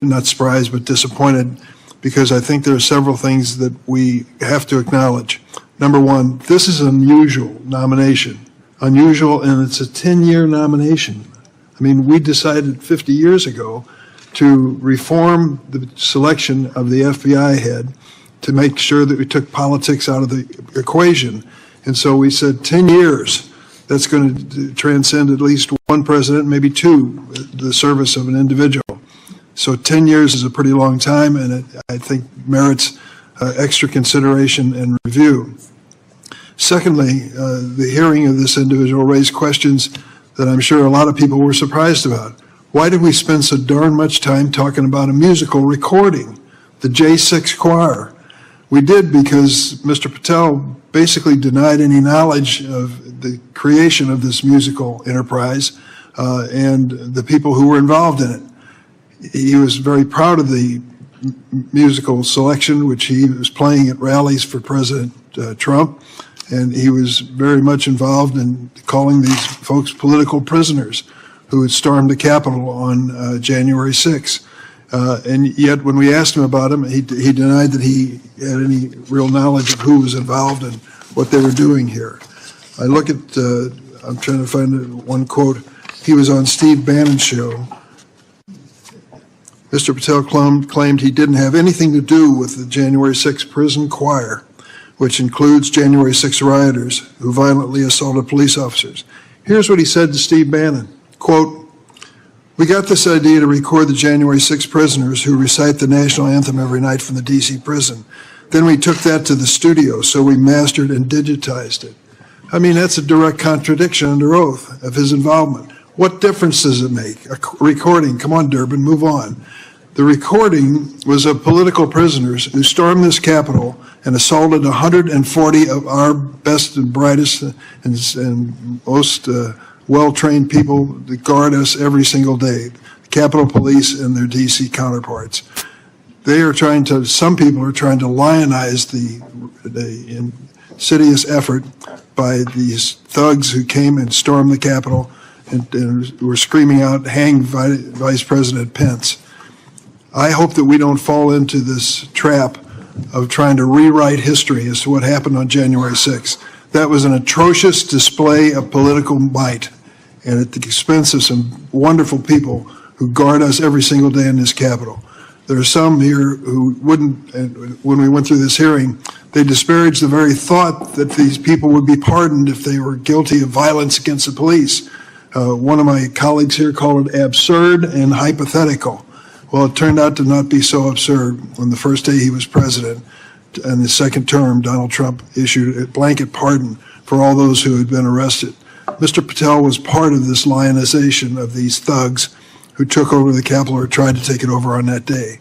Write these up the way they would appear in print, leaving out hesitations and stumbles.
not surprised, but disappointed, because I think there are several things that we have to acknowledge. Number one, this is an unusual nomination. Unusual, and it's a 10-year nomination. I mean, we decided 50 years ago to reform the selection of the FBI head to make sure that we took politics out of the equation. And so we said 10 years, that's going to transcend at least one president, maybe two, the service of an individual. So 10 years is a pretty long time, and it, I think, merits extra consideration and review. Secondly, the hearing of this individual raised questions that I'm sure a lot of people were surprised about. Why did we spend so darn much time talking about a musical recording, the J6 choir? We did because Mr. Patel basically denied any knowledge of the creation of this musical enterprise and the people who were involved in it. He was very proud of the musical selection, which he was playing at rallies for President Trump, and he was very much involved in calling these folks political prisoners who had stormed the Capitol on January 6th. And yet when we asked him about him, he denied that he had any real knowledge of who was involved and what they were doing here. I look at, I'm trying to find one quote. He was on Steve Bannon's show. Mr. Patel claimed he didn't have anything to do with the January 6th prison choir, which includes January 6th rioters who violently assaulted police officers. Here's what he said to Steve Bannon, quote, "We got this idea to record the January 6th prisoners who recite the national anthem every night from the DC prison. Then we took that to the studio, so we mastered and digitized it." I mean, that's a direct contradiction under oath of his involvement. What difference does it make? A recording, come on, Durbin, move on. The recording was of political prisoners who stormed this Capitol and assaulted 140 of our best and brightest and most well-trained people that guard us every single day, the Capitol Police and their DC counterparts. They are trying to, some people are trying to lionize the insidious effort by these thugs who came and stormed the Capitol and were screaming out, "Hang Vice President Pence." I hope that we don't fall into this trap of trying to rewrite history as to what happened on January 6th. That was an atrocious display of political might, and at the expense of some wonderful people who guard us every single day in this Capitol. There are some here who wouldn't, when we went through this hearing, they disparaged the very thought that these people would be pardoned if they were guilty of violence against the police. One of my colleagues here called it absurd and hypothetical. Well, it turned out to not be so absurd. On the first day he was president, and the second term, Donald Trump issued a blanket pardon for all those who had been arrested. Mr. Patel was part of this lionization of these thugs who took over the Capitol or tried to take it over on that day.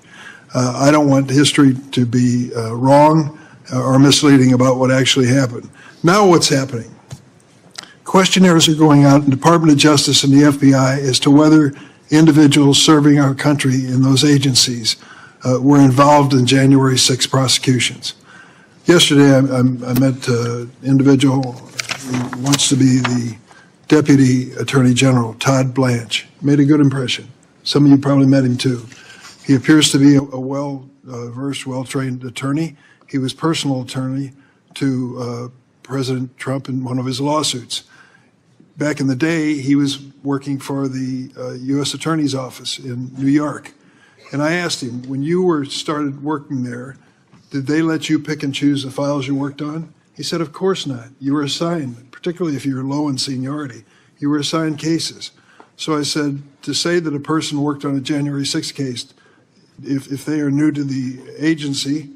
I don't want history to be wrong or misleading about what actually happened. Now what's happening? Questionnaires are going out in the Department of Justice and the FBI as to whether individuals serving our country in those agencies were involved in January 6 prosecutions. Yesterday, I met an individual who wants to be the Deputy Attorney General, Todd Blanche. Made a good impression. Some of you probably met him too. He appears to be a well-versed, well-trained attorney. He was personal attorney to President Trump in one of his lawsuits. Back in the day, he was working for the U.S. Attorney's Office in New York. And I asked him, when you started working there, did they let you pick and choose the files you worked on? He said, of course not. You were assigned, particularly if you're low in seniority, you were assigned cases. So I said, to say that a person worked on a January 6th case, if they are new to the agency,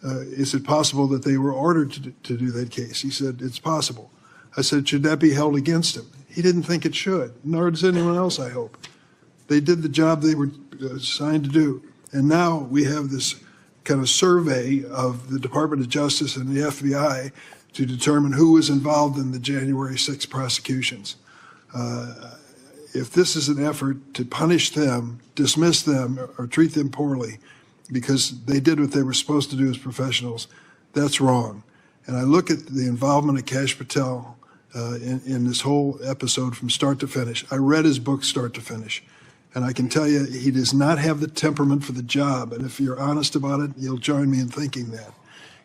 is it possible that they were ordered to do that case? He said, it's possible. I said, should that be held against him? He didn't think it should, nor does anyone else, I hope. They did the job they were assigned to do. And now we have this kind of survey of the Department of Justice and the FBI to determine who was involved in the January 6 prosecutions. If this is an effort to punish them, dismiss them, or treat them poorly because they did what they were supposed to do as professionals, that's wrong. And I look at the involvement of Kash Patel in this whole episode from start to finish. I read his book start to finish. And I can tell you, he does not have the temperament for the job. And if you're honest about it, you'll join me in thinking that.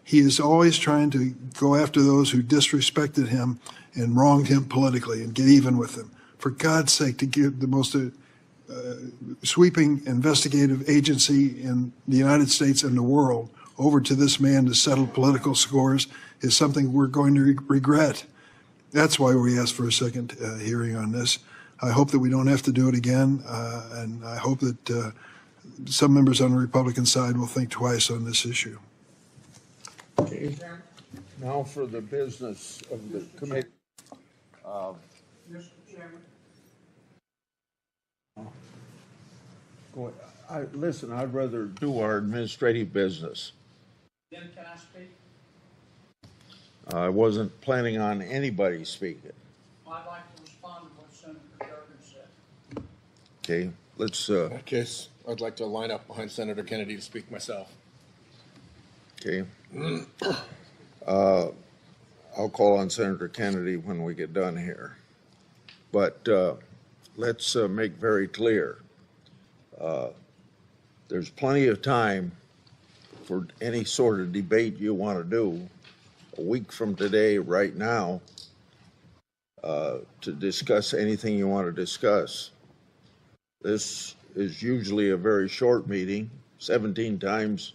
He is always trying to go after those who disrespected him and wronged him politically and get even with them. For God's sake, to give the most sweeping investigative agency in the United States and the world over to this man to settle political scores is something we're going to regret. That's why we asked for a second hearing on this. I hope that we don't have to do it again, and I hope that some members on the Republican side will think twice on this issue. Okay. Now for the business of the committee. Mr. Chairman. Listen, I'd rather do our administrative business. Then can I speak? I wasn't planning on anybody speaking. I'd like to respond to what Senator Durkin said. Okay, let's, In that case, I'd like to line up behind Senator Kennedy to speak myself. okay. I'll call on Senator Kennedy when we get done here. But let's make very clear. There's plenty of time for any sort of debate you want to do a week from today, right now, to discuss anything you want to discuss. This is usually a very short meeting, 17 times